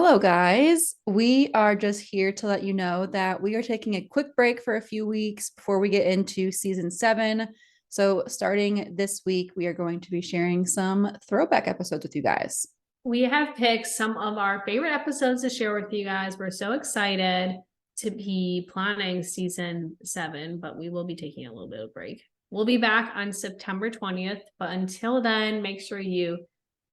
Hello, guys. We are just here to let you know that we are taking a quick break for a few weeks before we get into season 7. So, starting this week, we are going to be sharing some throwback episodes with you guys. We have picked some of our favorite episodes to share with you guys. We're so excited to be planning season 7, but we will be taking a little bit of a break. We'll be back on September 20th, but until then, make sure you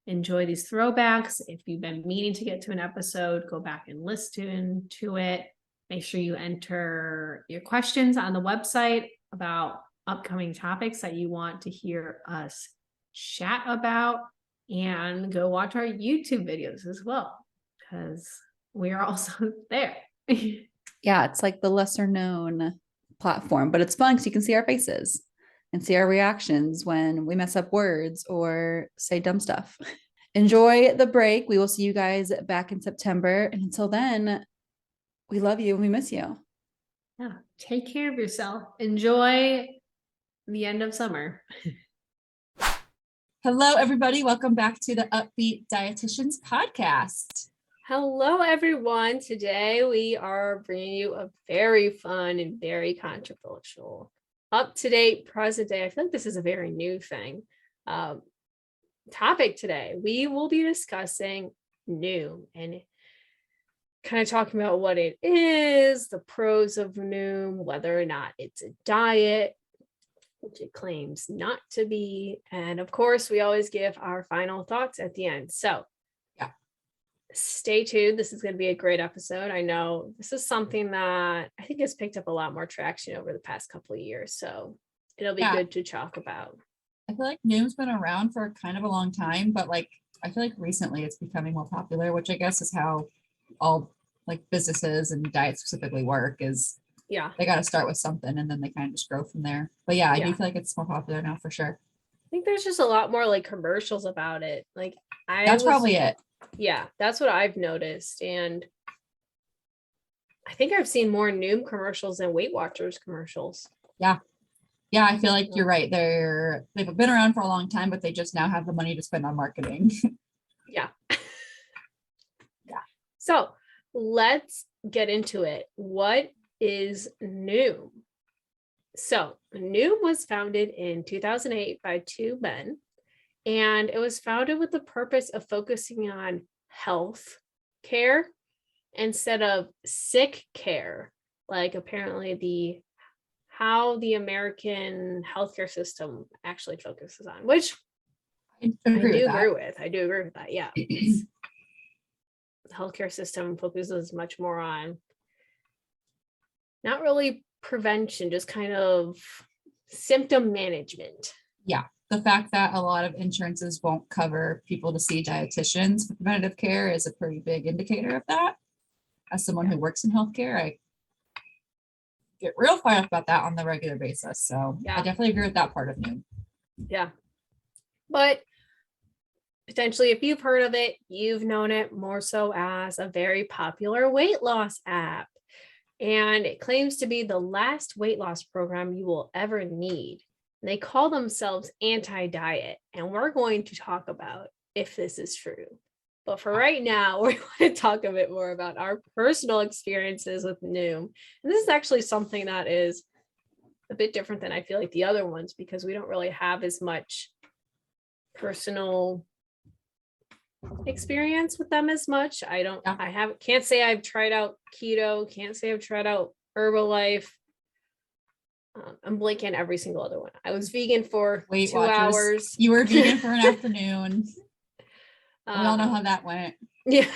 enjoy these throwbacks. If you've been meaning to get to an episode, go back and listen to it. Make sure you enter your questions on the website about upcoming topics that you want to hear us chat about, and go watch our YouTube videos as well, because we are also there. Yeah, it's like the lesser known platform, but it's fun because you can see our faces and see our reactions when we mess up words or say dumb stuff. Enjoy the break. We will see you guys back in September. And until then, we love you and we miss you. Yeah, take care of yourself. Enjoy the end of summer. Hello, everybody. Welcome back to the Up-Beet Dietitians podcast. Hello, everyone. Today we are bringing you a very fun and very controversial, up-to-date, present day. I feel like this is a very new thing. Topic today. We will be discussing Noom and kind of talking about what it is, the pros of Noom, whether or not it's a diet, which it claims not to be. And of course, we always give our final thoughts at the end. So stay tuned. This is going to be a great episode. I know this is something that I think has picked up a lot more traction over the past couple of years. So it'll be good to talk about. I feel like Noom's been around for kind of a long time, but like I feel like recently it's becoming more popular, which I guess is how all like businesses and diets specifically work, is they got to start with something and then they kind of just grow from there. But yeah, I do feel like it's more popular now for sure. I think there's just a lot more like commercials about it. Like that's probably it. Yeah, that's what I've noticed. And I think I've seen more Noom commercials than Weight Watchers commercials. Yeah, I feel like you're right. They've been around for a long time, but they just now have the money to spend on marketing. Yeah. So let's get into it. What is Noom? So Noom was founded in 2008 by two men, and it was founded with the purpose of focusing on health care instead of sick care, like apparently how the American healthcare system actually focuses on, which I do agree with that. Yeah. The healthcare system focuses much more on not really prevention, just kind of symptom management. Yeah. The fact that a lot of insurances won't cover people to see dietitians for preventative care is a pretty big indicator of that. As someone who works in healthcare, I get real fired up about that on the regular basis. So I definitely agree with that part of Noom. Yeah. But potentially, if you've heard of it, you've known it more so as a very popular weight loss app. And it claims to be the last weight loss program you will ever need. And they call themselves anti-diet. And we're going to talk about if this is true. But for right now, we want to talk a bit more about our personal experiences with Noom. And this is actually something that is a bit different than I feel like the other ones, because we don't really have as much personal experience with them as much. Can't say I've tried out keto, can't say I've tried out Herbalife. I'm blanking every single other one. I was vegan for Weight 2 Watchers. hours. You were vegan for an afternoon. We all know how that went. Yeah.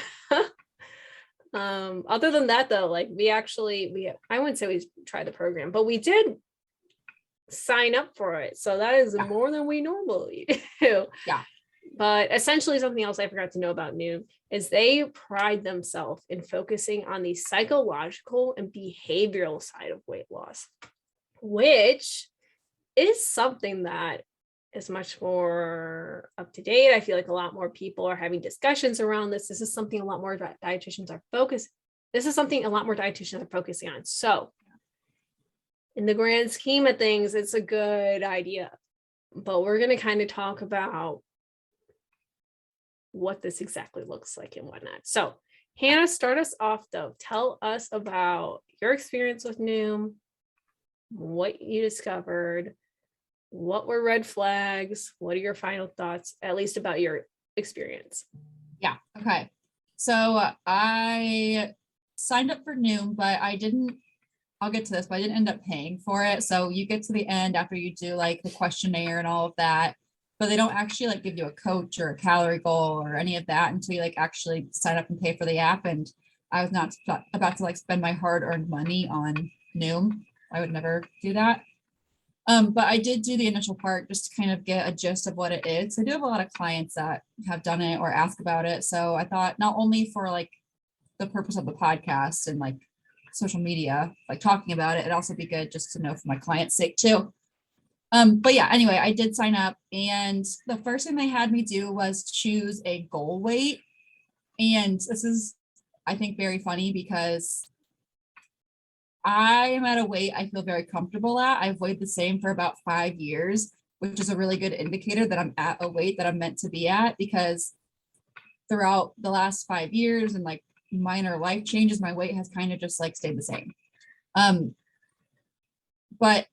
Other than that though, like I wouldn't say we tried the program, but we did sign up for it. So that is more than we normally do. Yeah. But essentially something else I forgot to know about Noom is they pride themselves in focusing on the psychological and behavioral side of weight loss, which is something that is much more up to date. I feel like a lot more people are having discussions around this. This is something a lot more dietitians are focusing on. So in the grand scheme of things, it's a good idea. But we're going to kind of talk about what this exactly looks like and whatnot. So Hannah, start us off though. Tell us about your experience with Noom, what you discovered, what were red flags, what are your final thoughts, at least about your experience? Yeah. Okay. So I signed up for Noom, but I'll get to this, but I didn't end up paying for it. So you get to the end after you do like the questionnaire and all of that, but they don't actually like give you a coach or a calorie goal or any of that until you like actually sign up and pay for the app. And I was not about to like spend my hard-earned money on Noom. I would never do that. But I did do the initial part just to kind of get a gist of what it is. I do have a lot of clients that have done it or ask about it. So I thought not only for like the purpose of the podcast and like social media, like talking about it, it'd also be good just to know for my client's sake too. But yeah, anyway, I did sign up, and the first thing they had me do was choose a goal weight. And this is, I think, very funny because I am at a weight I feel very comfortable at. I've weighed the same for about 5 years, which is a really good indicator that I'm at a weight that I'm meant to be at, because throughout the last 5 years and like minor life changes, my weight has kind of just like stayed the same. But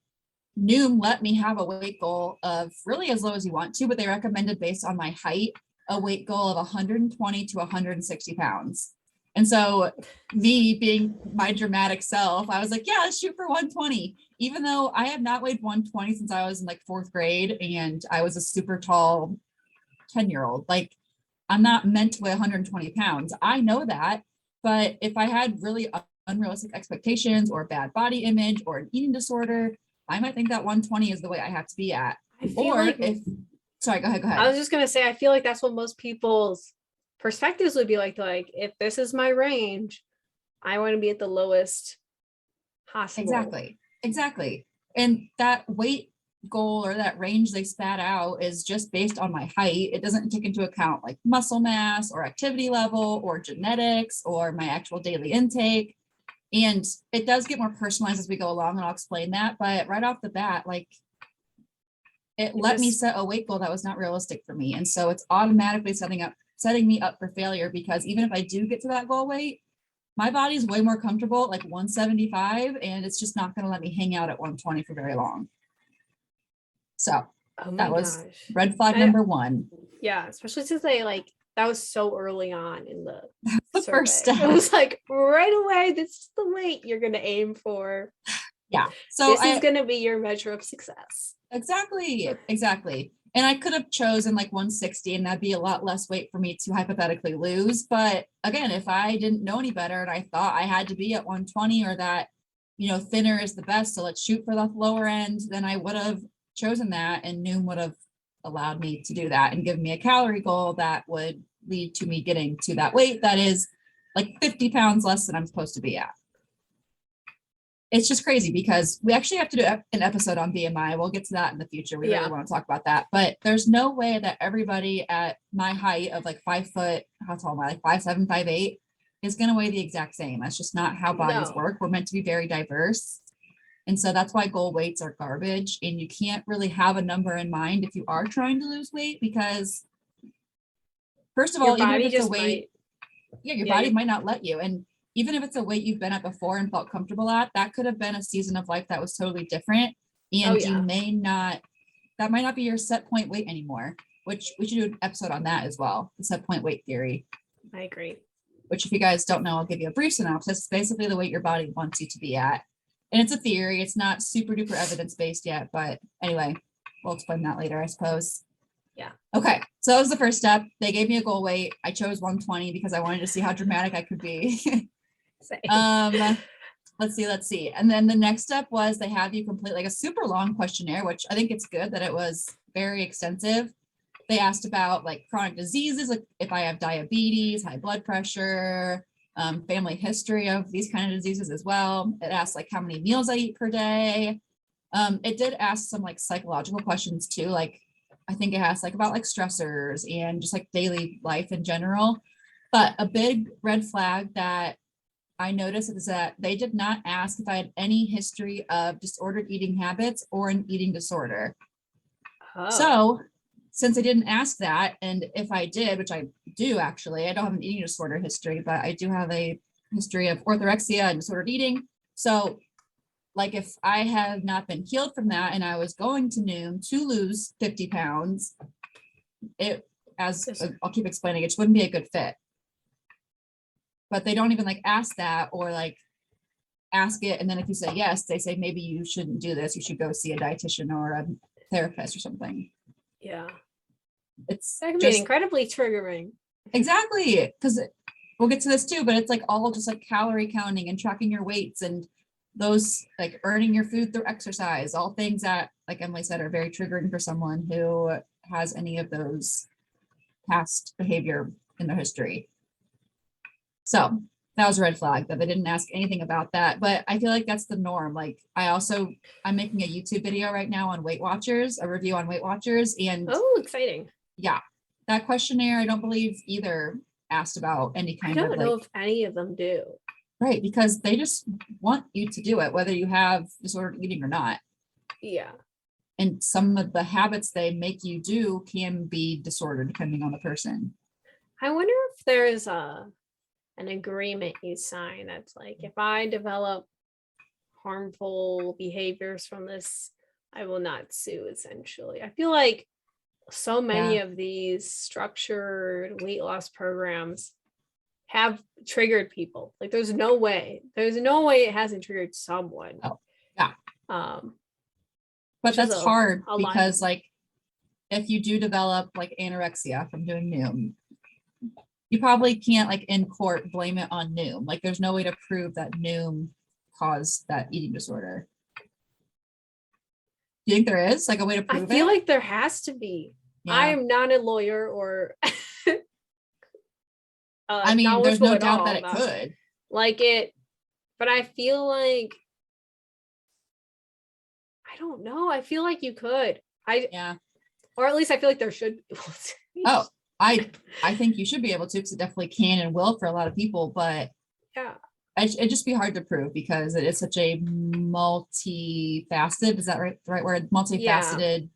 Noom let me have a weight goal of really as low as you want to, but they recommended based on my height, a weight goal of 120 to 160 pounds. And so me being my dramatic self, I was like, yeah, let's shoot for 120, even though I have not weighed 120 since I was in like 4th grade and I was a super tall 10-year-old. Like, I'm not meant to weigh 120 pounds. I know that. But if I had really unrealistic expectations or bad body image or an eating disorder, I might think that 120 is the way I have to be at. I feel Or like if, sorry, go ahead. I was just gonna say, I feel like that's what most people's perspectives would be like, if this is my range, I want to be at the lowest possible. Exactly. And that weight goal or that range they spat out is just based on my height. It doesn't take into account like muscle mass or activity level or genetics or my actual daily intake. And it does get more personalized as we go along, and I'll explain that. But right off the bat, like, it let me set a weight goal that was not realistic for me. And so it's automatically setting me up for failure, because even if I do get to that goal weight, my body's way more comfortable at like 175, and it's just not going to let me hang out at 120 for very long. So that was red flag number one. Yeah, especially since that was so early on in the first step. It was like right away, this is the weight you're going to aim for. Yeah. So this is going to be your measure of success. Exactly. And I could have chosen like 160, and that'd be a lot less weight for me to hypothetically lose. But again, if I didn't know any better and I thought I had to be at 120, or that, thinner is the best, so let's shoot for the lower end, then I would have chosen that, and Noom would have allowed me to do that and give me a calorie goal that would lead to me getting to that weight that is like 50 pounds less than I'm supposed to be at. It's just crazy because we actually have to do an episode on BMI. We'll get to that in the future. We really want to talk about that, but there's no way that everybody at my height of like 5 foot, how tall am I? Like 5'7", 5'8", is going to weigh the exact same. That's just not how bodies work. We're meant to be very diverse. And so that's why goal weights are garbage. And you can't really have a number in mind if you are trying to lose weight, because first of all, even if it's a weight, your body might not let you. And even if it's a weight you've been at before and felt comfortable at, that could have been a season of life that was totally different. And that might not be your set point weight anymore, which we should do an episode on that as well. The set point weight theory. I agree. Which, if you guys don't know, I'll give you a brief synopsis. It's basically the weight your body wants you to be at. And it's a theory. It's not super duper evidence-based yet, but anyway, we'll explain that later, I suppose. Yeah. Okay. So that was the first step. They gave me a goal weight. I chose 120 because I wanted to see how dramatic I could be. Let's see. And then the next step was they have you complete like a super long questionnaire, which I think it's good that it was very extensive. They asked about like chronic diseases, like if I have diabetes, high blood pressure, family history of these kind of diseases as well. It asked like how many meals I eat per day. It did ask some like psychological questions too. Like I think it asked like about like stressors and just like daily life in general. But a big red flag that I noticed is that they did not ask if I had any history of disordered eating habits or an eating disorder. So since I didn't ask that, and if I did, which I do actually, I don't have an eating disorder history, but I do have a history of orthorexia and disordered eating. So like if I have not been healed from that and I was going to Noom to lose 50 pounds, I'll keep explaining, it just wouldn't be a good fit. But they don't even like ask that or like ask it. And then if you say yes, they say, maybe you shouldn't do this. You should go see a dietitian or a therapist or something. Yeah. It's That can be incredibly triggering. Exactly. Because we'll get to this too, but it's like all just like calorie counting and tracking your weights and those like earning your food through exercise, all things that, like Emily said, are very triggering for someone who has any of those past behavior in their history. So that was a red flag that they didn't ask anything about that. But I feel like that's the norm. Like I'm making a YouTube video right now on Weight Watchers, a review on Weight Watchers. And exciting. Yeah, that questionnaire, I don't believe either asked about any kind of I don't know if any of them do. Right, because they just want you to do it, whether you have disordered eating or not. Yeah. And some of the habits they make you do can be disordered depending on the person. I wonder if there's an agreement you sign that's like, if I develop harmful behaviors from this, I will not sue, essentially. I feel like so many of these structured weight loss programs have triggered people. Like there's no way it hasn't triggered someone. Oh, yeah. But that's hard because like if you do develop like anorexia from doing Noom, you probably can't like in court blame it on Noom. Like there's no way to prove that Noom caused that eating disorder. Do you think there is like a way to prove it? I feel like there has to be. Yeah. I am not a lawyer or I mean, there's no doubt that it could. Like it, but I feel like, I don't know. I feel like you could. Or at least I feel like there should be. Oh, I think you should be able to, because it definitely can and will for a lot of people, but yeah, it'd just be hard to prove because it is such a multifaceted, is that right? The right word? Multifaceted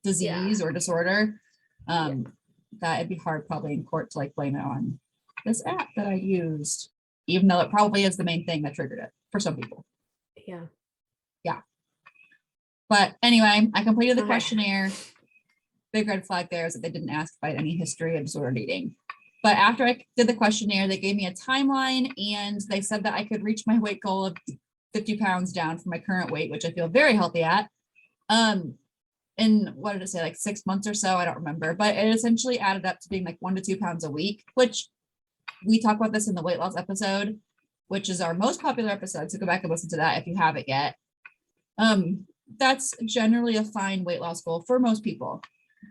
disease or disorder. That it'd be hard probably in court to like blame it on this app that I used, even though it probably is the main thing that triggered it for some people. Yeah. But anyway, I completed the questionnaire. Big red flag there is that they didn't ask if I had any history of disordered eating. But after I did the questionnaire, they gave me a timeline and they said that I could reach my weight goal of 50 pounds down from my current weight, which I feel very healthy at. In what did it say, like 6 months or so? I don't remember, but it essentially added up to being like 1 to 2 pounds a week, which we talk about this in the weight loss episode, which is our most popular episode. So go back and listen to that if you haven't yet. That's generally a fine weight loss goal for most people.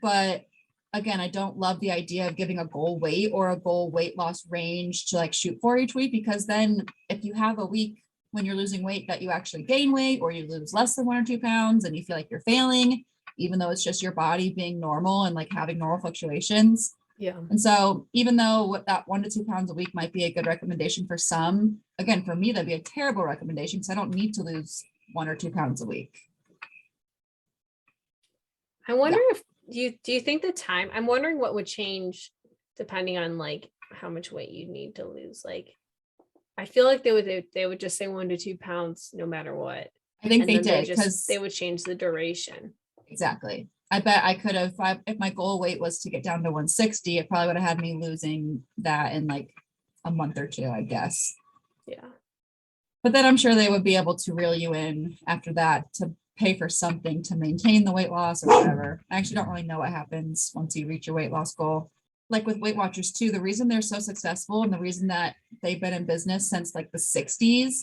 But again, I don't love the idea of giving a goal weight or a goal weight loss range to like shoot for each week, because then if you have a week when you're losing weight that you actually gain weight or you lose less than 1 or 2 pounds and you feel like you're failing, even though it's just your body being normal and like having normal fluctuations. Yeah. And so even though that 1 to 2 pounds a week might be a good recommendation for some, again, for me, that'd be a terrible recommendation because I don't need to lose 1 or 2 pounds a week. I wonder if do you think the time, I'm wondering what would change depending on like how much weight you need to lose. Like I feel like they would just say 1 to 2 pounds no matter what. I think they did because they would change the duration. Exactly. I bet I could have, if my goal weight was to get down to 160, it probably would have had me losing that in like a month or two, I guess. Yeah. But then I'm sure they would be able to reel you in after that to pay for something to maintain the weight loss or whatever. I actually don't really know what happens once you reach your weight loss goal. Like with Weight Watchers too, the reason they're so successful and the reason that they've been in business since like the 60s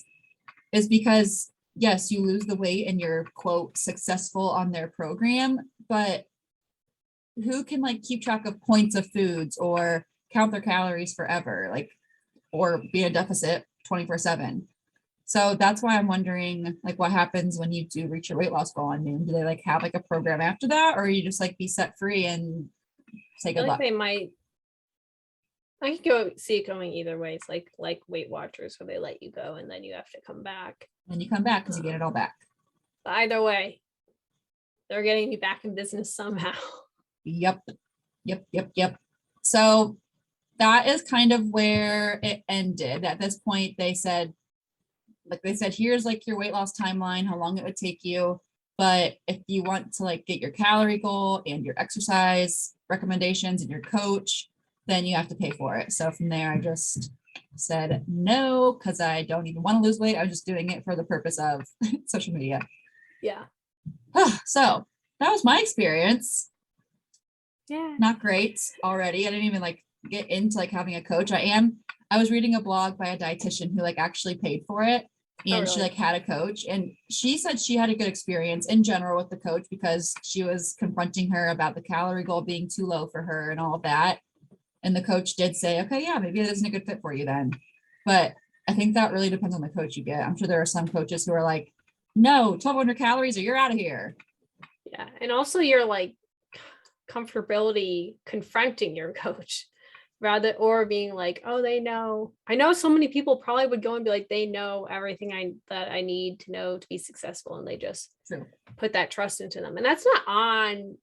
is because yes, you lose the weight and you're quote successful on their program, but who can like keep track of points of foods or count their calories forever, like, or be in a deficit 24/7. So that's why I'm wondering like what happens when you do reach your weight loss goal on Noom. Do they like have like a program after that, or you just like be set free and say good luck? They might. I could see it going either way. It's like Weight Watchers where they let you go and then you have to come back. And you come back because you get it all back. But either way, they're getting you back in business somehow. Yep. So that is kind of where it ended. At this point, they said, here's like your weight loss timeline, how long it would take you. But if you want to like get your calorie goal and your exercise recommendations and your coach, then you have to pay for it. So from there, I just said no, because I don't even want to lose weight. I was just doing it for the purpose of social media. Yeah. So that was my experience. Yeah. Not great already. I didn't even like get into like having a coach. I was reading a blog by a dietitian who like actually paid for it. And she like had a coach, and she said she had a good experience in general with the coach because she was confronting her about the calorie goal being too low for her and all of that. And the coach did say, okay, yeah, maybe it isn't a good fit for you then. But I think that really depends on the coach you get. I'm sure there are some coaches who are like, no, 1,200 calories or you're out of here. Yeah. And also your like comfortability confronting your coach rather, or being like, oh, they know. I know so many people probably would go and be like, they know everything that I need to know to be successful. And they just put that trust into them. And that's not on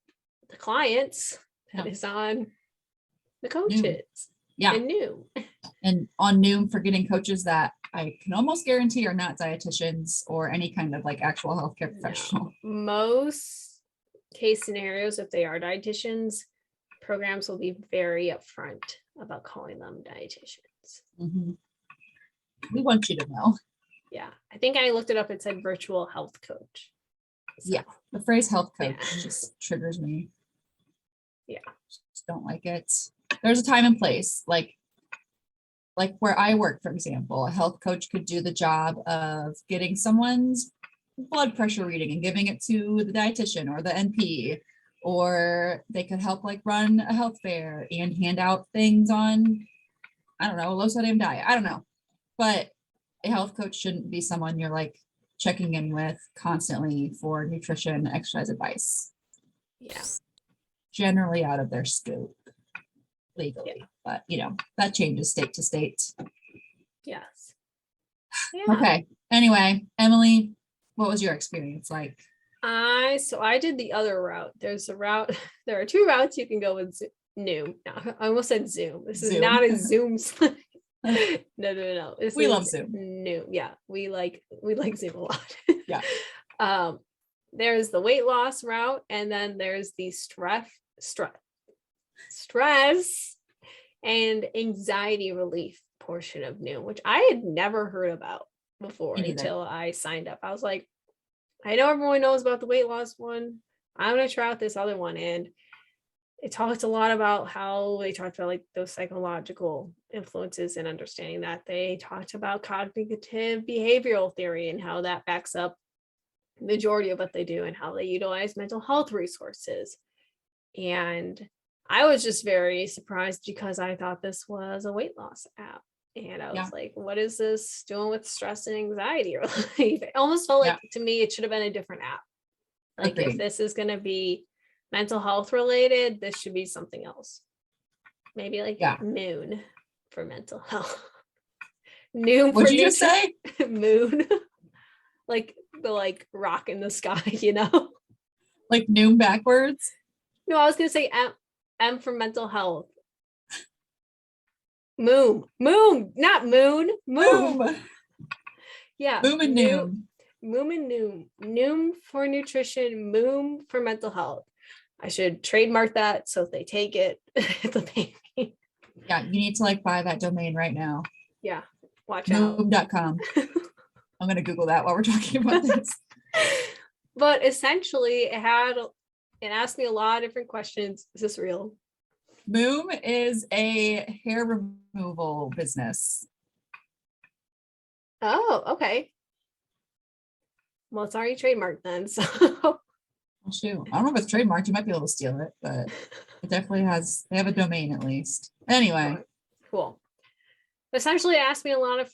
the clients. That is on the coaches. Noom. Yeah. And Noom. And on Noom for getting coaches that I can almost guarantee are not dietitians or any kind of like actual healthcare professional. No. Most case scenarios, if they are dietitians, programs will be very upfront about calling them dietitians. Mm-hmm. We want you to know. Yeah. I think I looked it up. It said virtual health coach. So, yeah. The phrase health coach just triggers me. Yeah. Just don't like it. There's a time and place. Like where I work, for example, a health coach could do the job of getting someone's blood pressure reading and giving it to the dietitian or the NP, or they could help like run a health fair and hand out things on, I don't know, a low sodium diet. I don't know. But a health coach shouldn't be someone you're like checking in with constantly for nutrition, exercise advice. Yeah. Generally out of their scope legally, but you know, that changes state to state. Yes. Yeah. Okay. Anyway, Emily, what was your experience like? So I did the other route. There's a route. There are two routes you can go with Noom. No, I almost said Zoom. This is not a Zoom. No. We love Zoom. Noom. Yeah, we like Zoom a lot. Yeah. There's the weight loss route, and then there's the stress and anxiety relief portion of Noom, which I had never heard about before until I signed up. I was like, I know everyone knows about the weight loss one. I'm going to try out this other one. And it talks a lot about how they talked about like those psychological influences and understanding that. They talked about cognitive behavioral theory and how that backs up the majority of what they do and how they utilize mental health resources. And I was just very surprised because I thought this was a weight loss app. And I was like, what is this doing with stress and anxiety relief? It almost felt like to me, it should have been a different app. Like if this is going to be mental health related, this should be something else. Maybe like Moon for mental health. Noom. What'd you just say? Moon. Like the rock in the sky, you know? Like Noom backwards? No, I was going to say M for mental health. Moon, not moon. Yeah. Moom and Noom. Moom and Noom. Noom for nutrition, Moom for mental health. I should trademark that so if they take it, it'll pay me. Yeah, you need to buy that domain right now. Yeah, watch out. Moom.com. I'm going to Google that while we're talking about this. But essentially, it asked me a lot of different questions. Is this real? Moom is a hair removal business. Oh, okay. Well, it's already trademarked then. So, well, shoot, I don't know if it's trademarked. You might be able to steal it, but it definitely has. They have a domain at least. Anyway, cool. Essentially, it asked me a lot of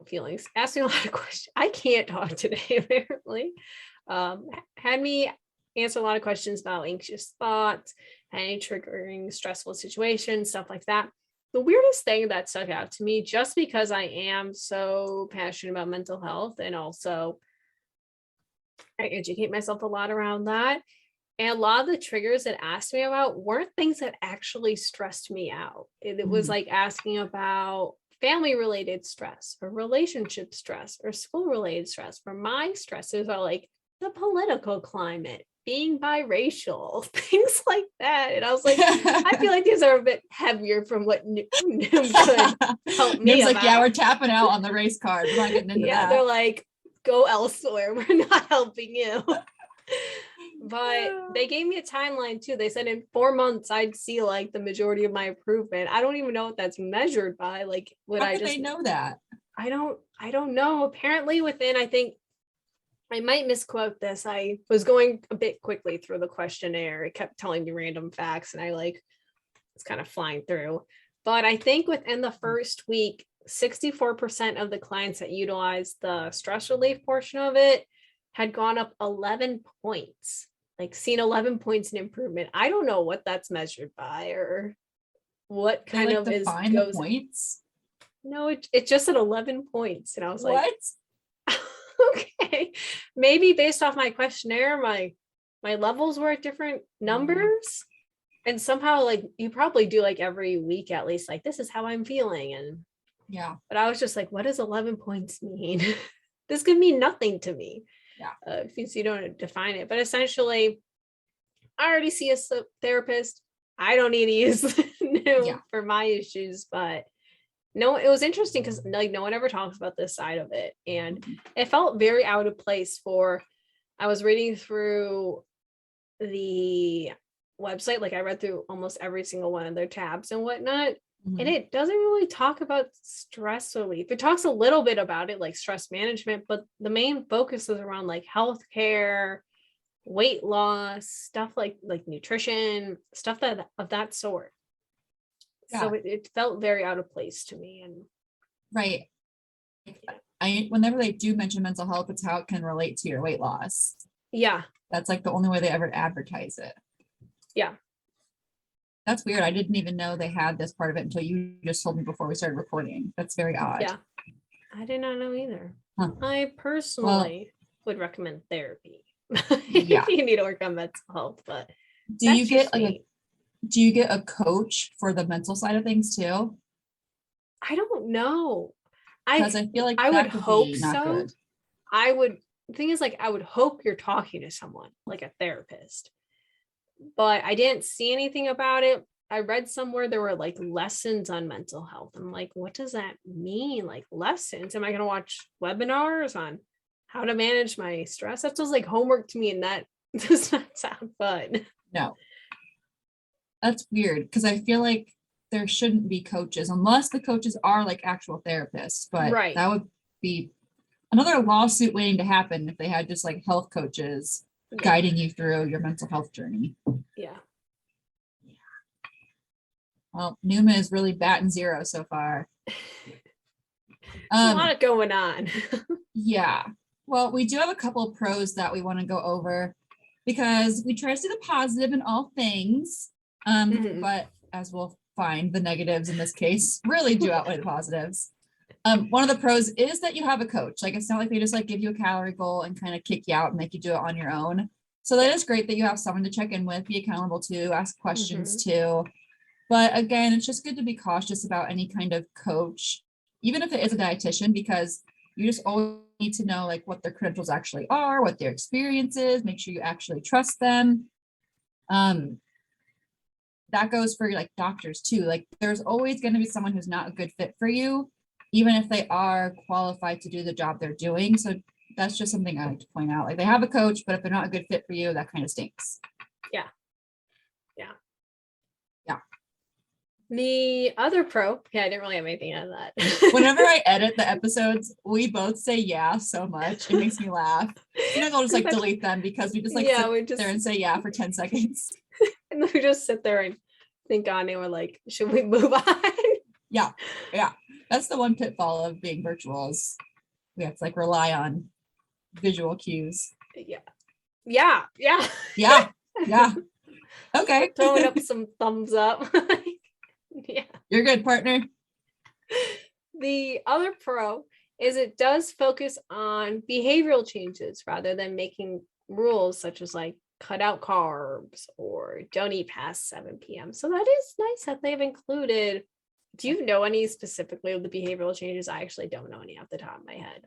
feelings. Asked me a lot of questions. I can't talk today. Apparently, had me answer a lot of questions about anxious thoughts, any triggering stressful situations, stuff like that. The weirdest thing that stuck out to me, just because I am so passionate about mental health and also I educate myself a lot around that, And a lot of the triggers that asked me about weren't things that actually stressed me out. It was like asking about family related stress or relationship stress or school related stress. For my stresses are like the political climate, being biracial, things like that. And I was like, I feel like these are a bit heavier from what Noom could help me Noom's about. like, yeah, we're tapping out on the race card. We're not getting into that. They're like, go elsewhere. We're not helping you. But they gave me a timeline too. They said in 4 months I'd see like the majority of my improvement. I don't even know what that's measured by. Like, would How I could just they know that? I don't know. Apparently within, I think I might misquote this. I was going a bit quickly through the questionnaire. It kept telling me random facts and I like was kind of flying through. But I think within the first week, 64% of the clients that utilized the stress relief portion of it had gone up 11 points, like seen 11 points in improvement. I don't know what that's measured by or what kind of is the points. No, it just said 11 points. And I was like, what? Okay, maybe based off my questionnaire, my levels were at different numbers. And somehow like you probably do like every week at least, like this is how I'm feeling. And yeah, but I was just like, what does 11 points mean? This could mean nothing to me. Yeah, if you don't define it. But essentially, I already see a therapist. I don't need to use Noom for my issues. But no, it was interesting because like no one ever talks about this side of it, and it felt very out of place. I was reading through the website, like I read through almost every single one of their tabs and whatnot. And it doesn't really talk about stress relief. It talks a little bit about it, like stress management, but the main focus is around like healthcare, weight loss, stuff like nutrition, stuff that of that sort. Yeah. So it felt very out of place to me. And right. Whenever they do mention mental health, it's how it can relate to your weight loss. Yeah. That's like the only way they ever advertise it. Yeah. That's weird. I didn't even know they had this part of it until you just told me before we started recording. That's very odd. Yeah. I did not know either. Huh. I personally would recommend therapy. Yeah. You need to work on mental health, but do you get a coach for the mental side of things too? I don't know. Because I feel like I that would could hope be not so. good. The thing is, like, I would hope you're talking to someone like a therapist, but I didn't see anything about it. I read somewhere there were like lessons on mental health. I'm like, what does that mean? Like lessons? Am I going to watch webinars on how to manage my stress? That feels like homework to me, and that does not sound fun. No. That's weird because I feel like there shouldn't be coaches unless the coaches are like actual therapists, but that would be another lawsuit waiting to happen if they had just like health coaches guiding you through your mental health journey. Yeah. Well, Numa is really batting zero so far. A lot going on. Yeah. Well, we do have a couple of pros that we want to go over because we try to see the positive in all things. But as we'll find, the negatives in this case really do outweigh the positives. One of the pros is that you have a coach. Like, it's not like they just like give you a calorie goal and kind of kick you out and make you do it on your own. So that is great that you have someone to check in with, be accountable to, ask questions to. But again, it's just good to be cautious about any kind of coach, even if it is a dietitian, because you just always need to know like what their credentials actually are, what their experience is, make sure you actually trust them. That goes for like doctors too. Like there's always going to be someone who's not a good fit for you, even if they are qualified to do the job they're doing. So that's just something I like to point out. Like they have a coach, but if they're not a good fit for you, that kind of stinks. Yeah. The other pro, I didn't really have anything out of that. Whenever I edit the episodes, we both say yeah so much. It makes me laugh. Sometimes I'll just like delete them because we just like sit there and say yeah for 10 seconds. And then we just sit there and think on it. We're like, should we move on? Yeah. That's the one pitfall of being virtual is we have to like rely on visual cues. Yeah. Okay. Throwing up some thumbs up. Yeah. You're good, partner. The other pro is it does focus on behavioral changes rather than making rules such as like cut out carbs or don't eat past 7 p.m. So that is nice that they've included. Do you know any specifically of the behavioral changes? I actually don't know any off the top of my head.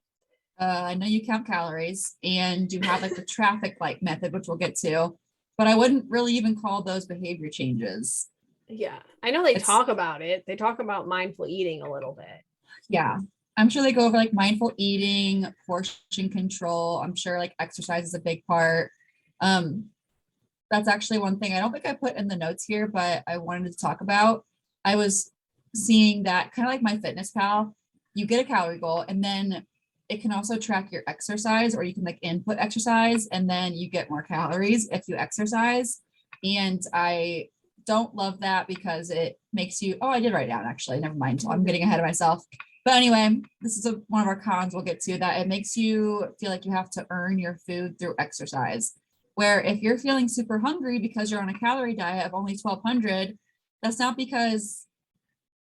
I know you count calories and you have like the traffic light method, which we'll get to, but I wouldn't really even call those behavior changes. Yeah, I know they talk about it. They talk about mindful eating a little bit. Yeah, I'm sure they go over like mindful eating, portion control. I'm sure like exercise is a big part. That's actually one thing I don't think I put in the notes here, but I wanted to talk about. I was seeing that kind of like MyFitnessPal, you get a calorie goal and then it can also track your exercise, or you can like input exercise and then you get more calories if you exercise. And I don't love that because it makes you, oh, I did write it down actually, never mind. I'm getting ahead of myself. But anyway, this is one of our cons we'll get to, that it makes you feel like you have to earn your food through exercise. Where if you're feeling super hungry because you're on a calorie diet of only 1,200, that's not because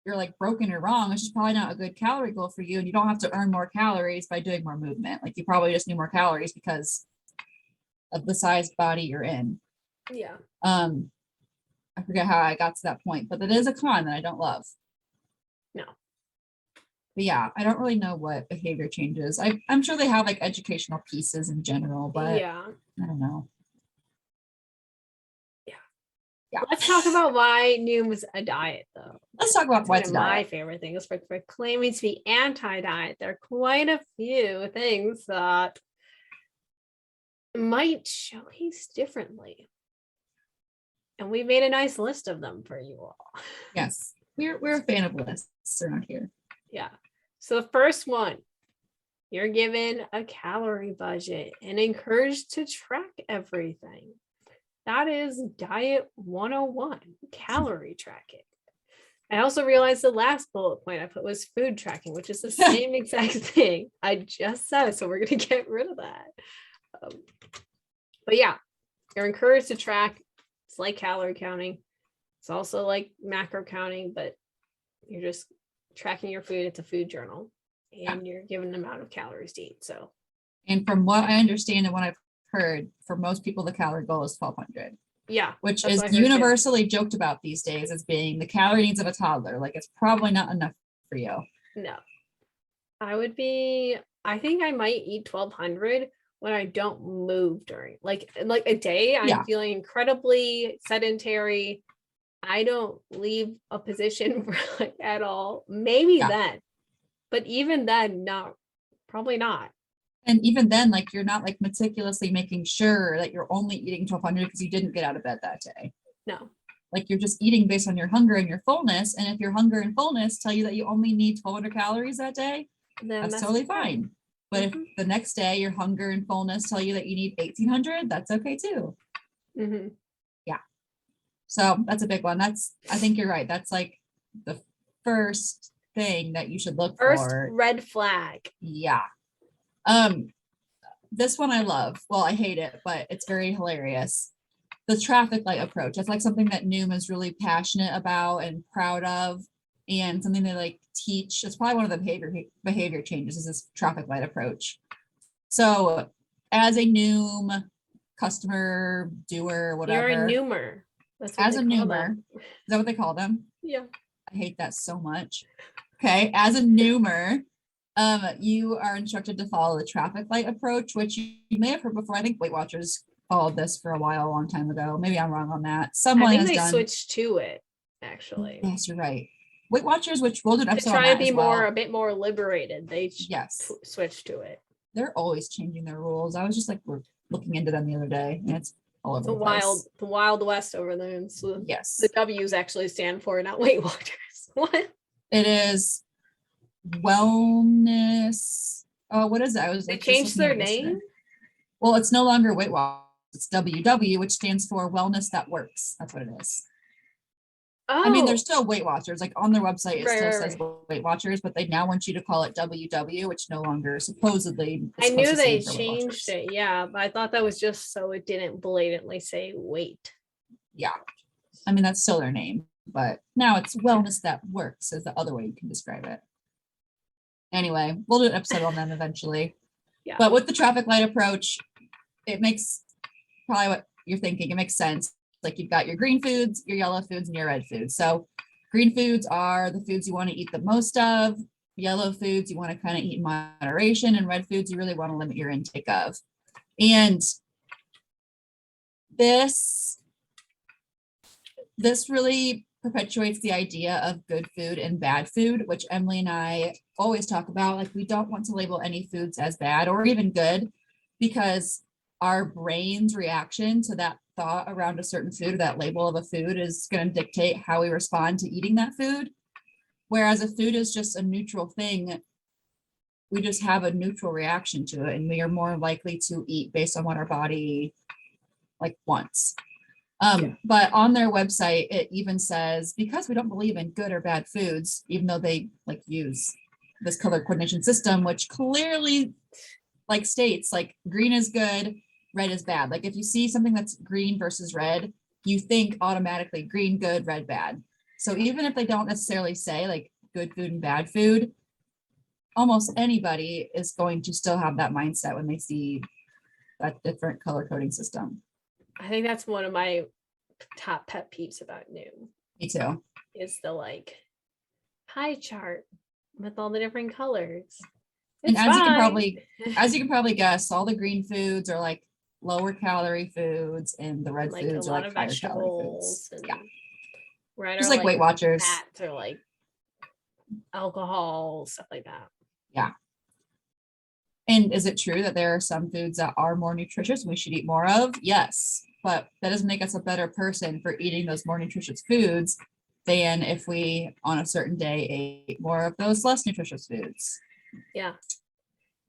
you're like broken or wrong. It's just probably not a good calorie goal for you. And you don't have to earn more calories by doing more movement. Like you probably just need more calories because of the size body you're in. Yeah. I forget how I got to that point, but that is a con that I don't love. No. But yeah, I don't really know what behavior changes. I'm sure they have like educational pieces in general, but yeah, I don't know. Yeah. Let's talk about why Noom was a diet, though. Let's talk about why it's a my diet. favorite thing is for claiming to be anti-diet. There are quite a few things that might showcase differently. And we made a nice list of them for you all. Yes, we're a fan of lists around here. Yeah. So the first one, you're given a calorie budget and encouraged to track everything. That is diet 101, calorie tracking. I also realized the last bullet point I put was food tracking, which is the same exact thing I just said. So we're going to get rid of that. But yeah, you're encouraged to track. It's like calorie counting. It's also like macro counting, but you're just tracking your food. It's a food journal and you're given an amount of calories to eat. So, and from what I understand and what I've heard, for most people, the calorie goal is 1,200. Yeah, which is universally joked about these days as being the calorie needs of a toddler. Like it's probably not enough for you. No, I think I might eat 1,200 when I don't move during like a day. I'm feeling incredibly sedentary. I don't leave a position at all. Maybe then, but even then, probably not. And even then, like you're not like meticulously making sure that you're only eating 1,200 because you didn't get out of bed that day. No. Like you're just eating based on your hunger and your fullness. And if your hunger and fullness tell you that you only need 1,200 calories that day, then that's totally fine. But if the next day your hunger and fullness tell you that you need 1,800, that's okay too. Yeah. So that's a big one. I think you're right. That's like the first thing that you should look for. First red flag. Yeah. This one I love. Well, I hate it, but it's very hilarious. The traffic light approach. That's like something that Noom is really passionate about and proud of, and something they like teach. It's probably one of the behavior changes is this traffic light approach. So as a Noom customer, doer, whatever. You're a Noomer. As a Noomer. Is that what they call them? Yeah. I hate that so much. Okay. As a Noomer, you are instructed to follow the traffic light approach, which you may have heard before. I think Weight Watchers followed this for a while, a long time ago. Maybe I'm wrong on that. Someone I think they switched to it, actually. Yes, you're right. Weight Watchers, which we'll do an episode to try to be a bit more liberated, they switched to it. They're always changing their rules. I was just like, we're looking into them the other day, and it's all over the place. The Wild West over there. And so yes, the W's actually stand for, not Weight Watchers. What? It is wellness. Oh, what is it? They changed their name. Well, it's no longer Weight Watchers. It's WW, which stands for Wellness That Works. That's what it is. Oh. I mean, there's still Weight Watchers. Like on their website, it still says Weight Watchers, but they now want you to call it WW, which no longer supposedly. I knew they changed it. Yeah, but I thought that was just so it didn't blatantly say weight. Yeah, I mean that's still their name, but now it's Wellness That Works is the other way you can describe it. Anyway, we'll do an episode on them eventually. Yeah. But with the traffic light approach, it makes probably what you're thinking. It makes sense. Like you've got your green foods, your yellow foods, and your red foods. So green foods are the foods you want to eat the most of. Yellow foods you want to kind of eat in moderation, and red foods you really want to limit your intake of. And this really perpetuates the idea of good food and bad food, which Emily and I always talk about. Like, we don't want to label any foods as bad or even good, because our brain's reaction to that thought around a certain food or that label of a food is going to dictate how we respond to eating that food. Whereas a food is just a neutral thing. We just have a neutral reaction to it, and we are more likely to eat based on what our body like wants. But on their website, it even says, because we don't believe in good or bad foods, even though they like use this color coordination system, which clearly like states like green is good, red is bad. Like if you see something that's green versus red, you think automatically green, good, red, bad. So even if they don't necessarily say like good food and bad food, almost anybody is going to still have that mindset when they see that different color coding system. I think that's one of my top pet peeves about Noom. Me too. Is the like pie chart with all the different colors. And It's as you fine. can probably guess, all the green foods are like lower calorie foods, and the red like foods a are lot like of higher calorie vegetables foods. and Yeah, red just are like Weight Watchers. fats or like alcohol, stuff like that. Yeah. And is it true that there are some foods that are more nutritious and we should eat more of? Yes, but that doesn't make us a better person for eating those more nutritious foods than if we on a certain day ate more of those less nutritious foods. Yeah.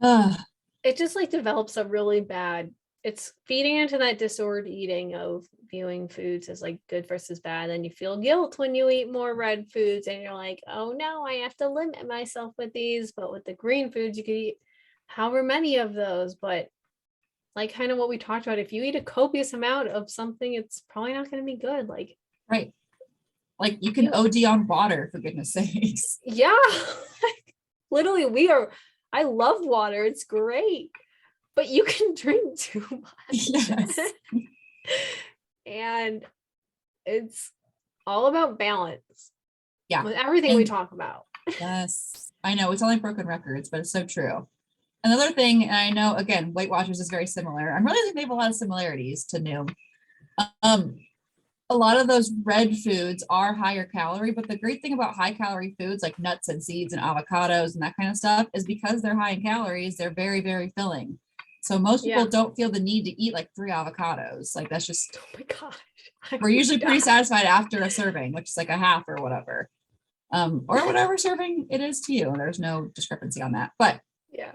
Ugh. It just like develops a really bad, it's feeding into that disordered eating of viewing foods as like good versus bad. And you feel guilt when you eat more red foods and you're like, oh no, I have to limit myself with these. But with the green foods, you could eat however many of those. But like kind of what we talked about, if you eat a copious amount of something, it's probably not going to be good. Like, right. Like you can OD on water, for goodness sakes. Yeah. Literally, I love water. It's great. But you can drink too much. Yes. And it's all about balance. Yeah. With everything we talk about. Yes. I know it's only broken records, but it's so true. Another thing, and I know again, Weight Watchers is very similar. I'm realizing they have a lot of similarities to Noom. A lot of those red foods are higher calorie, but the great thing about high calorie foods like nuts and seeds and avocados and that kind of stuff is because they're high in calories, they're very, very filling. So most people don't feel the need to eat like 3 avocados. Like that's just, oh my gosh. We're usually pretty satisfied after a serving, which is like a half or whatever. Or whatever serving it is to you. There's no discrepancy on that. But yeah,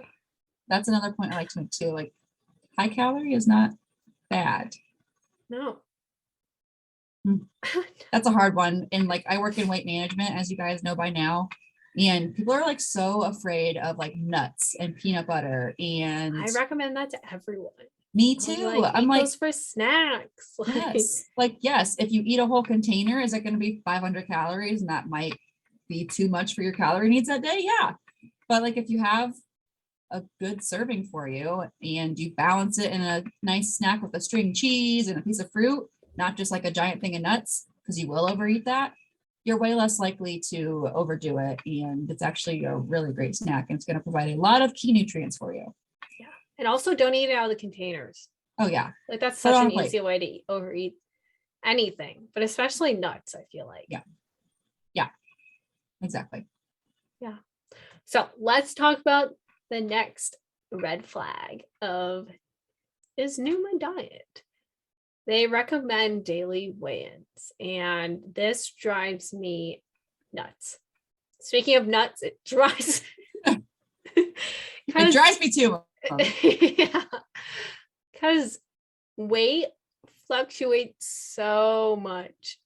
that's another point I like to make too. Like high calorie is not bad. No. That's a hard one. And like I work in weight management, as you guys know by now. And people are like so afraid of like nuts and peanut butter. And I recommend that to everyone. Me too. I'm like, those for snacks. Yes. Like, yes, if you eat a whole container, is it going to be 500 calories? And that might be too much for your calorie needs that day. Yeah. But like if you have a good serving for you and you balance it in a nice snack with a string cheese and a piece of fruit, not just like a giant thing of nuts, because you will overeat that, you're way less likely to overdo it. And it's actually a really great snack. And it's going to provide a lot of key nutrients for you. Yeah. And also don't eat it out of the containers. Oh yeah. Like that's such an easy way to overeat anything, but especially nuts, I feel like. Yeah. Yeah. Exactly. Yeah. So let's talk about the next red flag of is Noom a diet? They recommend daily weigh-ins, and this drives me nuts. Speaking of nuts, it drives it drives me too. Yeah, because weight fluctuates so much,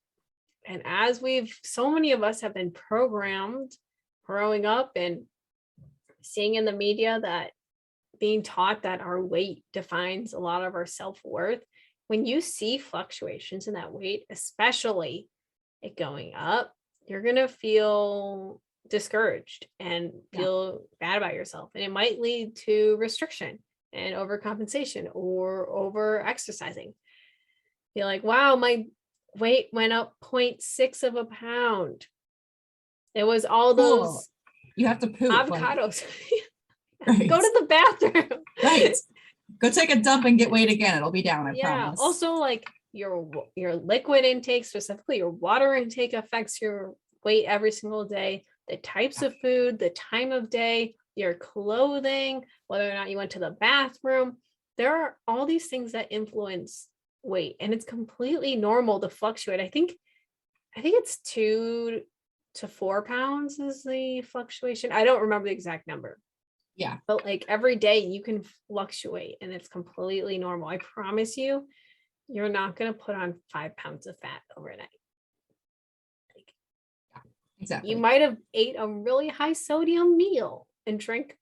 and as so many of us have been programmed growing up and seeing in the media that being taught that our weight defines a lot of our self-worth. When you see fluctuations in that weight, especially it going up, you're going to feel discouraged and feel bad about yourself. And it might lead to restriction and overcompensation or over exercising. Be like, wow, my weight went up 0.6 of a pound. It was all Cool. those You have to poop. avocados. Right. Go to the bathroom. Right. Go take a dump and get weight again. It'll be down, I Yeah. promise. Also, like your liquid intake, specifically your water intake, affects your weight every single day. The types of food, the time of day, your clothing, whether or not you went to the bathroom. There are all these things that influence weight, and it's completely normal to fluctuate. I think it's 2 to 4 pounds is the fluctuation. I don't remember the exact number. Yeah. But like every day you can fluctuate, and it's completely normal. I promise you, you're not going to put on 5 pounds of fat overnight. Like, Exactly. you might have ate a really high sodium meal and drank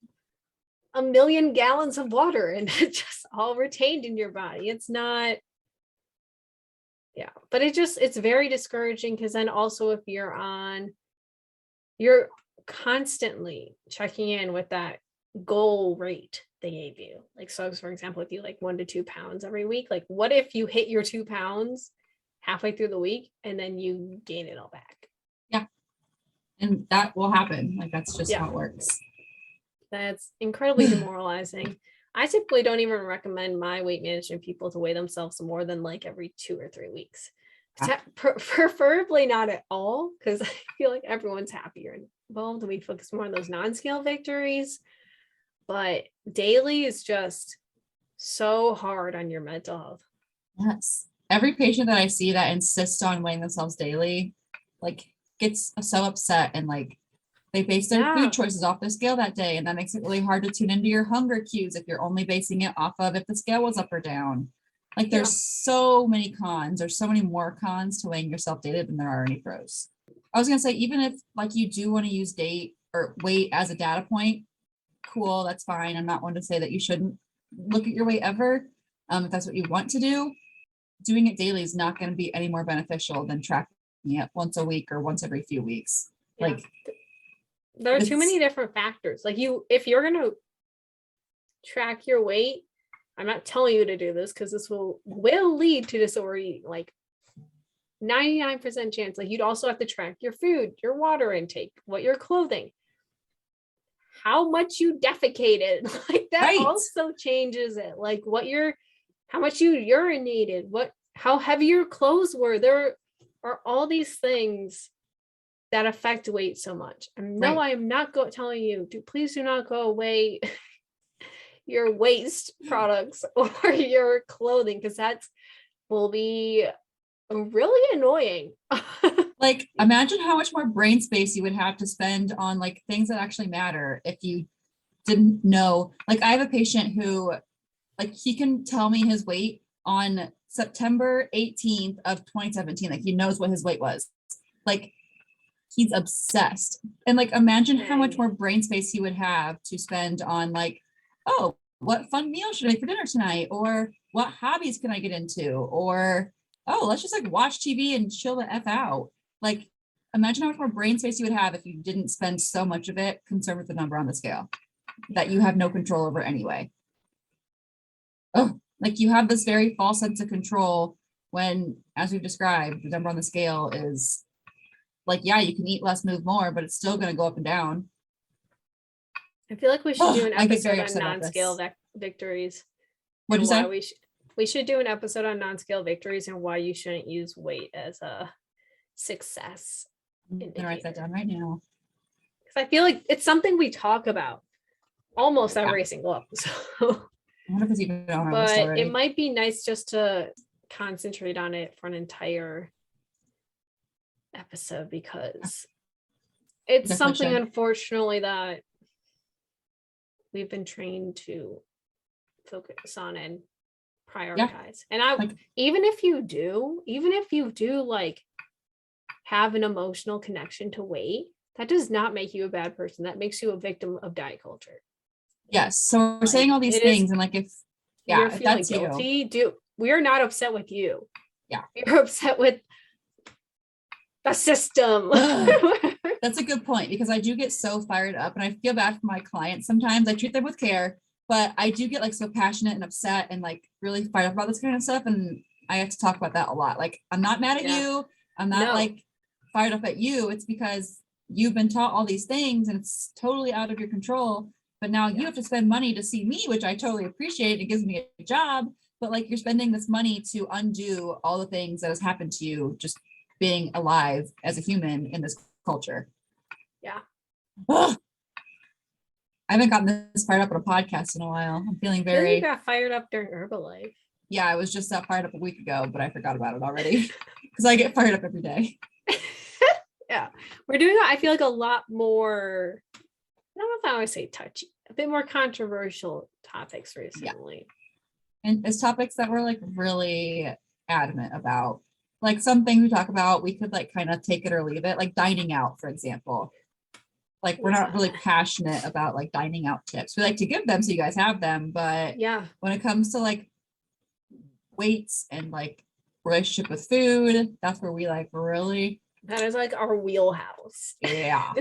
1 million gallons of water, and it just all retained in your body. It's not, yeah, but it's very discouraging, because then also if you're constantly checking in with that goal rate they gave you. Like, so for example, if you like 1 to 2 pounds every week, like what if you hit your 2 pounds halfway through the week and then you gain it all back? Yeah. And that will happen. Like, that's just how it works. That's incredibly demoralizing. I typically don't even recommend my weight management people to weigh themselves more than like every 2 or 3 weeks. Preferably not at all, because I feel like everyone's happier involved and we focus more on those non-scale victories. But daily is just so hard on your mental health. Yes. Every patient that I see that insists on weighing themselves daily, like, gets so upset, and like they base their food choices off the scale that day. And that makes it really hard to tune into your hunger cues if you're only basing it off of if the scale was up or down. Like, there's so many cons, or so many more cons to weighing yourself daily than there are any pros. I was gonna say, even if like you do want to use date or weight as a data point, cool, that's fine. I'm not one to say that you shouldn't look at your weight ever. If that's what you want to do, doing it daily is not going to be any more beneficial than tracking it once a week or once every few weeks. Yeah. Like, there are too many different factors. Like, if you're going to track your weight, I'm not telling you to do this, because this will lead to disorder eating. Like 99% chance. Like, you'd also have to track your food, your water intake, what your clothing, how much you defecated. Like, that also changes it. Like, how much you urinated, how heavy your clothes were. There are all these things that affect weight so much. And no, I am not telling you please do not go away your waste products or your clothing, because that will be really annoying. Like, imagine how much more brain space you would have to spend on like things that actually matter if you didn't know. Like, I have a patient who, like, he can tell me his weight on September 18th of 2017. Like, he knows what his weight was. Like, he's obsessed. And like, imagine how much more brain space he would have to spend on like, oh, what fun meal should I make for dinner tonight? Or what hobbies can I get into? Or, oh, let's just like watch TV and chill the F out. Like, imagine how much more brain space you would have if you didn't spend so much of it concerned with the number on the scale that you have no control over anyway. Oh, like, you have this very false sense of control when, as we've described, the number on the scale is like, yeah, you can eat less, move more, but it's still going to go up and down. I feel like we should do an episode on about non-scale victories. What'd you say? We should do an episode on non-scale victories and why you shouldn't use weight as a success I'm gonna write that down right now. Because I feel like it's something we talk about almost every single episode. I wonder if it's even on our list But already. it might be nice just to concentrate on it for an entire episode, because it's something, unfortunately, that we've been trained to focus on and prioritize. And even if you do like have an emotional connection to weight, that does not make you a bad person. That makes you a victim of diet culture. Yes. So we're saying all these things, and like, if you're feeling guilty, we are not upset with you. Yeah. We're upset with the system. That's a good point, because I do get so fired up, and I feel bad for my clients sometimes. I treat them with care, but I do get like so passionate and upset and like really fired up about this kind of stuff. And I have to talk about that a lot. Like, I'm not mad at you. I'm not like fired up at you. It's because you've been taught all these things and it's totally out of your control. But now you have to spend money to see me, which I totally appreciate. It gives me a job. But like, you're spending this money to undo all the things that has happened to you just being alive as a human in this culture. Yeah. Ugh. I haven't gotten this fired up on a podcast in a while. I'm feeling I feel like very. you got fired up during Herbalife. Yeah, I was just that fired up a week ago, but I forgot about it already because I get fired up every day. Yeah, we're doing, I feel like, a lot more, I don't know if I would say touchy, a bit more controversial topics recently. And it's topics that we're like really adamant about. Like some things we talk about, we could like kind of take it or leave it, like dining out, for example. Like we're not really passionate about like dining out tips. We like to give them so you guys have them, but when it comes to like weights and like relationship with food, that's where we like really. That is like our wheelhouse. Yeah.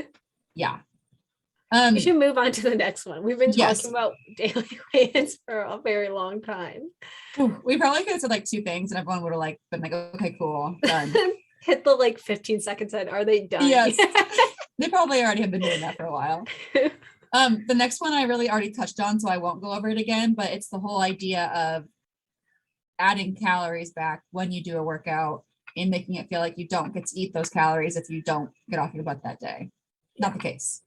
We should move on to the next one. We've been talking about daily weigh-ins for a very long time. We probably could have said like two things and everyone would have like been like, okay, cool, done. Hit the like 15 seconds in. Are they done? Yes. They probably already have been doing that for a while. The next one I really already touched on, so I won't go over it again, but it's the whole idea of adding calories back when you do a workout and making it feel like you don't get to eat those calories if you don't get off your butt that day. Not the case.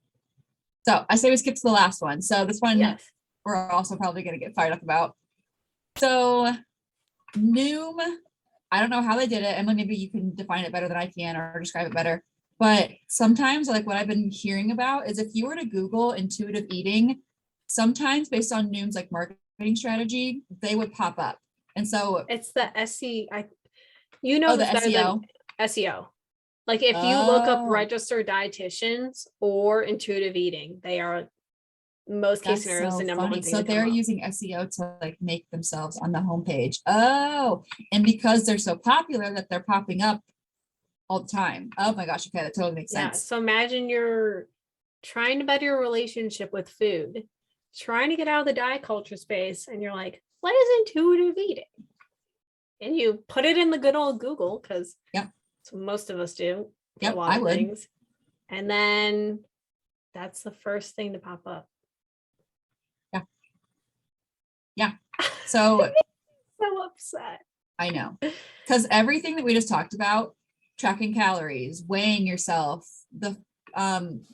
So I say we skip to the last one. So this one we're also probably going to get fired up about. So Noom, I don't know how they did it. Emily, maybe you can define it better than I can or describe it better. But sometimes like what I've been hearing about is if you were to Google intuitive eating, sometimes based on Noom's like marketing strategy, they would pop up. And so it's the SEO. You know, the SEO. SEO. Like if you look up registered dietitians or intuitive eating, they are most case scenarios the number one thing. So they're using SEO to like make themselves on the homepage. Oh, and because they're so popular that they're popping up all the time. Oh my gosh, okay, that totally makes sense. So imagine you're trying to better your relationship with food, trying to get out of the diet culture space, and you're like, what is intuitive eating? And you put it in the good old Google, because that's what most of us do. Yep, a lot of things. And then that's the first thing to pop up. Yeah. So so upset. I know. Because everything that we just talked about, tracking calories, weighing yourself, the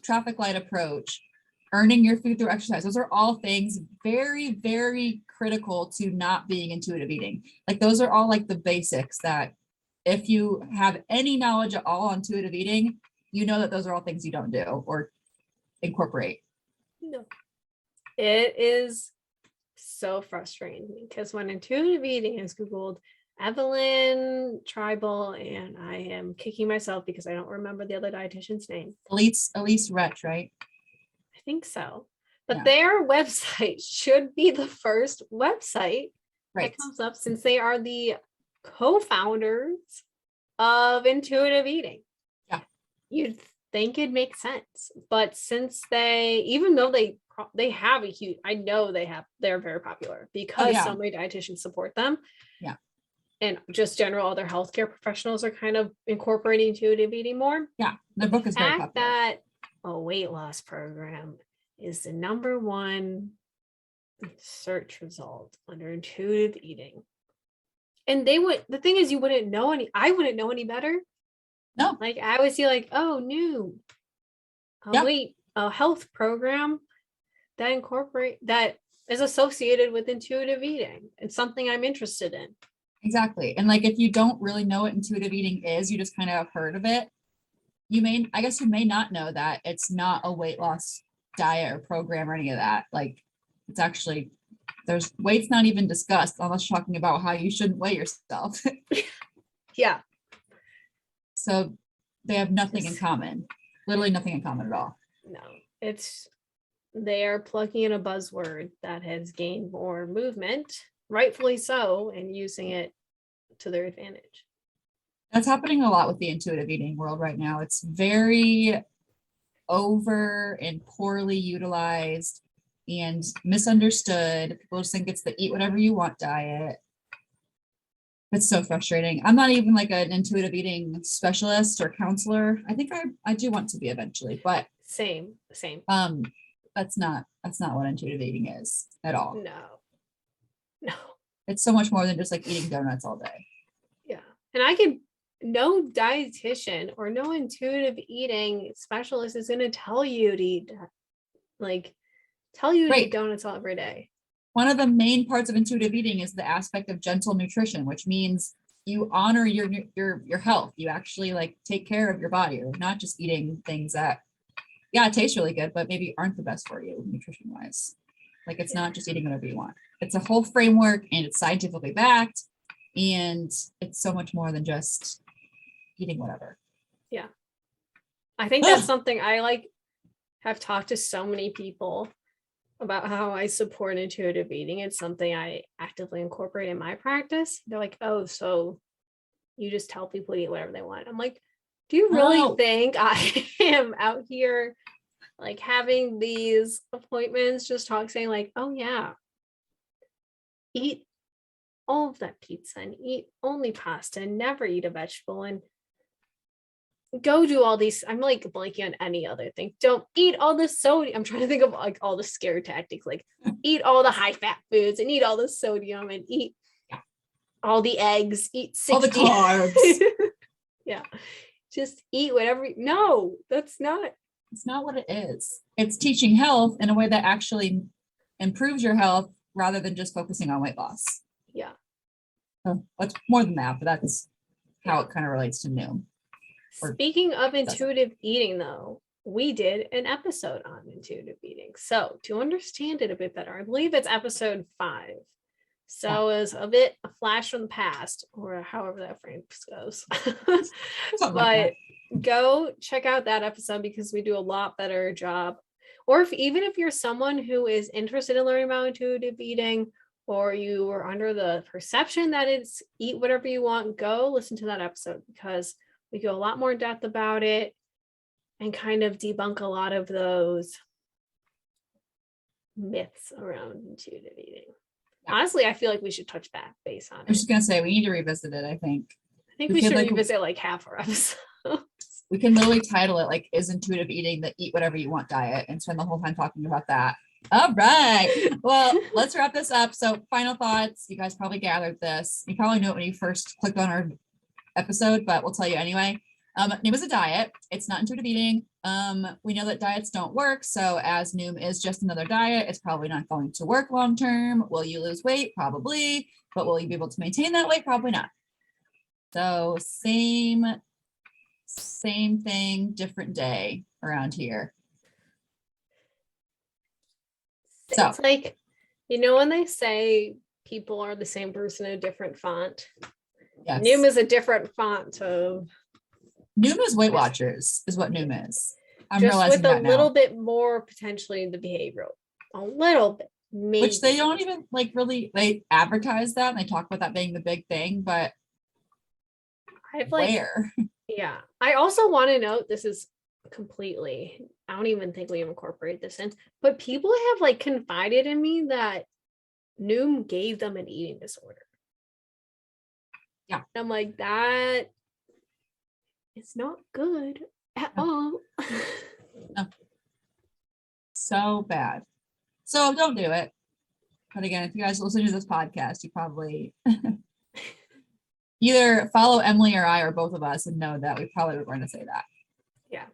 traffic light approach, earning your food through exercise, those are all things very, very critical to not being intuitive eating. Like those are all like the basics that if you have any knowledge at all on intuitive eating, you know that those are all things you don't do or incorporate. No. It is so frustrating because when intuitive eating is Googled, Evelyn Tribal, and I am kicking myself because I don't remember the other dietitian's name. Elise Rech, right? I think so. But their website should be the first website that comes up since they are the co-founders of intuitive eating. Yeah. You'd think it'd make sense. But since even though they have a huge, I know they're very popular because so many dietitians support them. Yeah. And just general other healthcare professionals are kind of incorporating intuitive eating more. Yeah. The book is very popular. That a weight loss program is the number one search result under intuitive eating. And the thing is, I wouldn't know any better. No. Like I would see like, oh, new a health program that is associated with intuitive eating. It's something I'm interested in. Exactly. And like if you don't really know what intuitive eating is, you just kind of have heard of it. You may not know that it's not a weight loss diet or program or any of that. Like it's actually, there's weight's not even discussed unless you're talking about how you shouldn't weigh yourself. Yeah. So they have nothing in common, literally nothing in common at all. No, they are plugging in a buzzword that has gained more movement, rightfully so, and using it to their advantage. That's happening a lot with the intuitive eating world right now. It's very over and poorly utilized and misunderstood. People just think it's the eat whatever you want diet. It's so frustrating. I'm not even like an intuitive eating specialist or counselor. I think I do want to be eventually, but Same. that's not what intuitive eating is at all. No. It's so much more than just like eating donuts all day. Yeah. And no dietitian or no intuitive eating specialist is going to tell you to eat donuts all every day. One of the main parts of intuitive eating is the aspect of gentle nutrition, which means you honor your health. You actually like take care of your body. You're not just eating things that, yeah, it tastes really good, but maybe aren't the best for you nutrition wise. Like it's not just eating whatever you want. It's a whole framework and it's scientifically backed. And it's so much more than just eating whatever. Yeah. I think that's something I have talked to so many people about how I support intuitive eating. It's something I actively incorporate in my practice. They're like, oh, so you just tell people to eat whatever they want. I'm like, do you really think I am out here like having these appointments just saying like, oh yeah, eat all of that pizza and eat only pasta and never eat a vegetable and go do all these. I'm like blanking on any other thing. Don't eat all the sodium. I'm trying to think of like all the scare tactics, like eat all the high fat foods and eat all the sodium and eat all the eggs, eat 60 all the carbs. Yeah. Just eat whatever. No, it's not what it is. It's teaching health in a way that actually improves your health rather than just focusing on weight loss. Yeah. It's more than that, but that's how it kind of relates to Noom. Speaking of intuitive eating, though, we did an episode on intuitive eating. So to understand it a bit better, I believe it's episode 5. So it's a bit a flash from the past, or however that phrase goes. But go check out that episode because we do a lot better job. Or even if you're someone who is interested in learning about intuitive eating, or you are under the perception that it's eat whatever you want, go listen to that episode because we go a lot more in depth about it and kind of debunk a lot of those myths around intuitive eating. Honestly, I feel like we should touch back base on it. I was just going to say, we need to revisit it, I think. We should revisit like half our episodes. We can literally title it like, is intuitive eating the eat whatever you want diet, and spend the whole time talking about that. All right. Well, let's wrap this up. So final thoughts. You guys probably gathered this. You probably knew it when you first clicked on our episode, but we'll tell you anyway. Noom is a diet. It's not intuitive eating. We know that diets don't work. So as Noom is just another diet, it's probably not going to work long term. Will you lose weight? Probably. But will you be able to maintain that weight? Probably not. So same thing, different day around here. So it's like, when they say people are the same person in a different font. Yes. Noom is a different font of. Noom is Weight Watchers, is what Noom is. I'm just realizing with a little bit more potentially the behavioral, a little bit, maybe. Which they don't even really. They advertise that and they talk about that being the big thing, but where? Yeah, I also want to note this is completely. I don't even think we incorporate this in, but people have confided in me that Noom gave them an eating disorder. Yeah, I'm like, that it's not good at all. No. So bad. So don't do it. But again, if you guys listen to this podcast, you probably either follow Emily or I or both of us and know that we probably were going to say that. Yeah.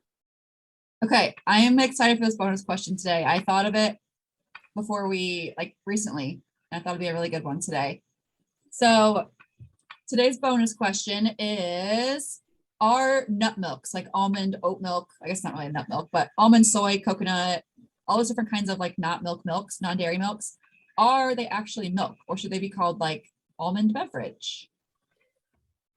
Okay. I am excited for this bonus question today. I thought of it before recently. And I thought it'd be a really good one today. So today's bonus question is, are nut milks like almond, oat milk, I guess not really nut milk, but almond, soy, coconut, all those different kinds of not milks, non-dairy milks, are they actually milk, or should they be called almond beverage?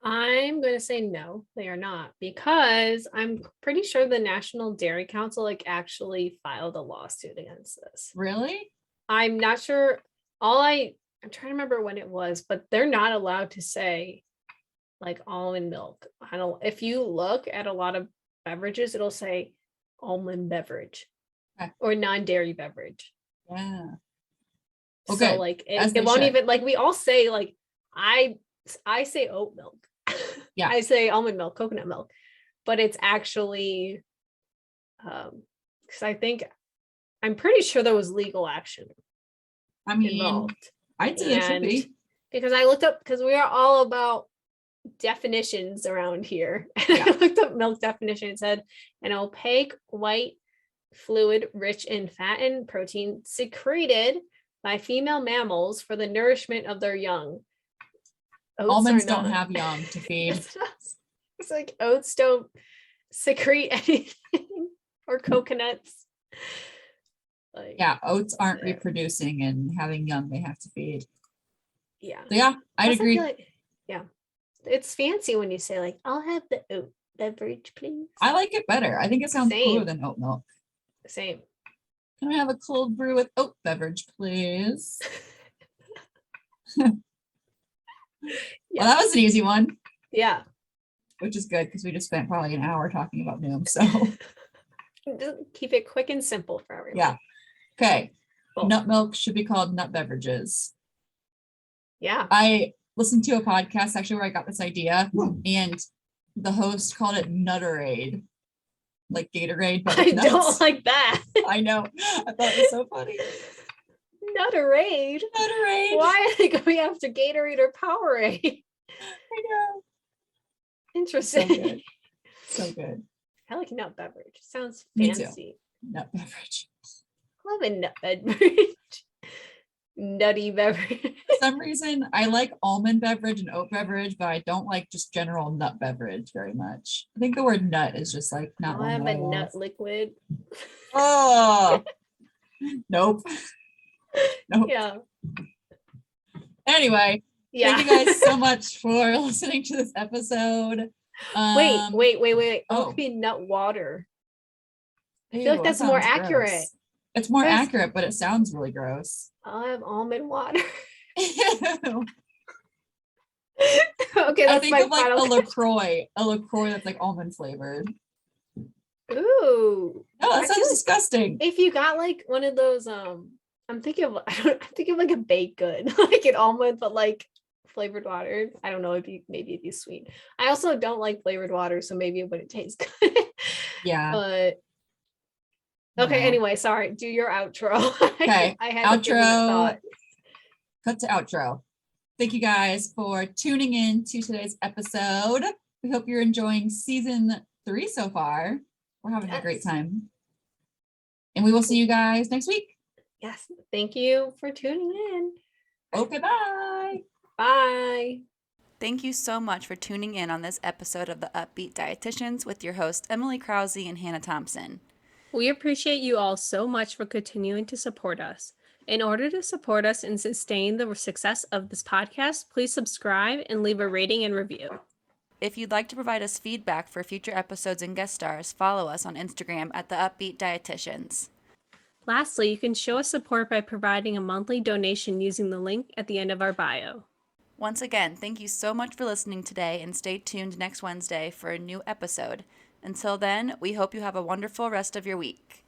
I'm going to say no, they are not, because I'm pretty sure the National Dairy Council actually filed a lawsuit against this. Really? I'm not sure. I'm trying to remember when it was, but they're not allowed to say almond milk. I don't. If you look at a lot of beverages, it'll say almond beverage or non-dairy beverage. Yeah. Okay. So it won't even we all say I say oat milk. Yeah. I say almond milk, coconut milk, but it's actually, because I'm pretty sure there was legal action I mean, involved. I'd say there should be. Because I looked up, because we are all about definitions around here. Yeah. I looked up milk definition. It said an opaque white fluid rich in fat and protein secreted by female mammals for the nourishment of their young. Oats Almonds don't have young to feed. It's like oats don't secrete anything, or coconuts. Like, yeah, oats aren't reproducing and having young they have to feed. Yeah. So yeah, I'd Plus, agree. Yeah. It's fancy when you say like, I'll have the oat beverage, please. I like it better. I think it sounds Same. cooler than oat milk. Same. Can I have a cold brew with oat beverage, please? Well, that was an easy one. Yeah. Which is good because we just spent probably an hour talking about Noom. So Just keep it quick and simple for everyone. yeah. Okay. Cool. Nut milk should be called nut beverages. Yeah. I listened to a podcast actually where I got this idea, and the host called it Nutterade, like Gatorade, but I with nuts. don't like that. I know. I thought it was so funny. Nutterade. Nutterade. Why are they going after Gatorade or Powerade? I know. Interesting. So good. So good. I like nut beverage. Sounds Me too. fancy. Nut beverage. Love a nut beverage. Nutty beverage. For some reason, I like almond beverage and oat beverage, but I don't like just general nut beverage very much. I think the word nut is just like not I'll one have that a I love. nut liquid. Oh, nope. Nope. Yeah. Anyway, Yeah. thank you guys so much for listening to this episode. Wait. Oh. It could be nut water. I Ew, feel like that that's more sounds accurate. gross. It's more There's- accurate, but it sounds really gross. I'll have almond water. Ew. Okay, I that's think my of like final. a LaCroix that's like almond flavored. Ooh. No, I that feel sounds disgusting. If you got like one of those, I'm thinking of like a baked good, like an almond, but like flavored water. I don't know, maybe it'd be sweet. I also don't like flavored water, so maybe it wouldn't taste good. Yeah. But okay, No. anyway, sorry. Do your outro. Okay, I had to give it a outro. thought. Cut to outro. Thank you guys for tuning in to today's episode. We hope you're enjoying season 3 so far. We're having a great Yes. time. And we will see you guys next week. Yes. Thank you for tuning in. Okay, bye. Bye. Thank you so much for tuning in on this episode of the Up-Beet Dietitians with your hosts Emily Krause and Hannah Thompson. We appreciate you all so much for continuing to support us. In order to support us and sustain the success of this podcast, please subscribe and leave a rating and review. If you'd like to provide us feedback for future episodes and guest stars, follow us on Instagram at the Up-Beet Dietitians. Lastly, you can show us support by providing a monthly donation using the link at the end of our bio. Once again, thank you so much for listening today, and stay tuned next Wednesday for a new episode. Until then, we hope you have a wonderful rest of your week.